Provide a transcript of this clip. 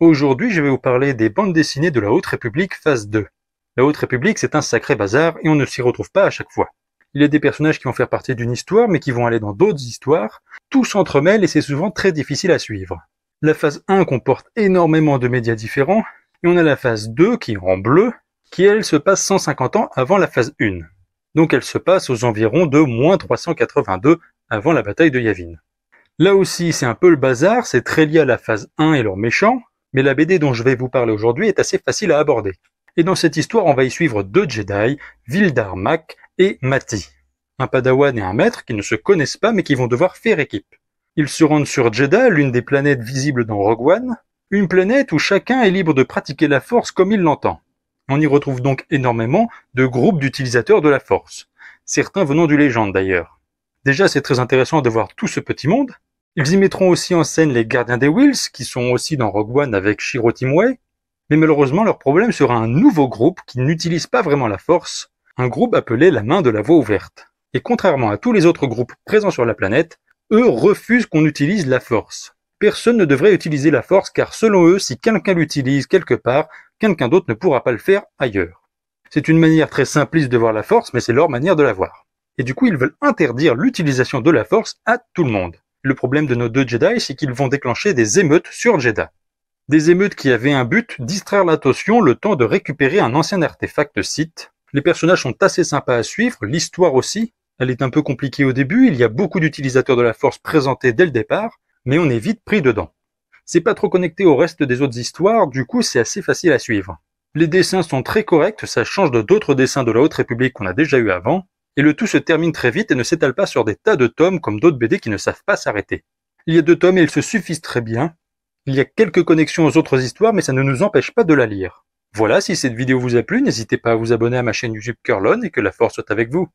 Aujourd'hui, je vais vous parler des bandes dessinées de la Haute République phase 2. La Haute République, c'est un sacré bazar et on ne s'y retrouve pas à chaque fois. Il y a des personnages qui vont faire partie d'une histoire mais qui vont aller dans d'autres histoires. Tout s'entremêle et c'est souvent très difficile à suivre. La phase 1 comporte énormément de médias différents et on a la phase 2 qui est en bleu, qui elle se passe 150 ans avant la phase 1. Donc elle se passe aux environs de -382 avant la bataille de Yavin. Là aussi, c'est un peu le bazar, c'est très lié à la phase 1 et leurs méchants, mais la BD dont je vais vous parler aujourd'hui est assez facile à aborder. Et dans cette histoire, on va y suivre deux Jedi, Vildar Mak et Mati. Un padawan et un maître qui ne se connaissent pas mais qui vont devoir faire équipe. Ils se rendent sur Jedha, l'une des planètes visibles dans Rogue One, une planète où chacun est libre de pratiquer la Force comme il l'entend. On y retrouve donc énormément de groupes d'utilisateurs de la Force, certains venant du Légende d'ailleurs. Déjà, c'est très intéressant de voir tout ce petit monde. Ils y mettront aussi en scène les gardiens des Whills, qui sont aussi dans Rogue One avec Shiro Timway. Mais malheureusement, leur problème sera un nouveau groupe qui n'utilise pas vraiment la Force, un groupe appelé la Main de la Voie ouverte. Et contrairement à tous les autres groupes présents sur la planète, eux refusent qu'on utilise la Force. Personne ne devrait utiliser la Force car selon eux, si quelqu'un l'utilise quelque part, quelqu'un d'autre ne pourra pas le faire ailleurs. C'est une manière très simpliste de voir la Force, mais c'est leur manière de la voir. Et du coup, ils veulent interdire l'utilisation de la Force à tout le monde. Le problème de nos deux Jedi, c'est qu'ils vont déclencher des émeutes sur Jedha. Des émeutes qui avaient un but, distraire l'attention le temps de récupérer un ancien artefact Sith. Les personnages sont assez sympas à suivre, l'histoire aussi. Elle est un peu compliquée au début, il y a beaucoup d'utilisateurs de la Force présentés dès le départ, mais on est vite pris dedans. C'est pas trop connecté au reste des autres histoires, du coup c'est assez facile à suivre. Les dessins sont très corrects, ça change de d'autres dessins de la Haute République qu'on a déjà eu avant, et le tout se termine très vite et ne s'étale pas sur des tas de tomes comme d'autres BD qui ne savent pas s'arrêter. Il y a 2 tomes et ils se suffisent très bien. Il y a quelques connexions aux autres histoires, mais ça ne nous empêche pas de la lire. Voilà, si cette vidéo vous a plu, n'hésitez pas à vous abonner à ma chaîne YouTube Curlon et que la force soit avec vous.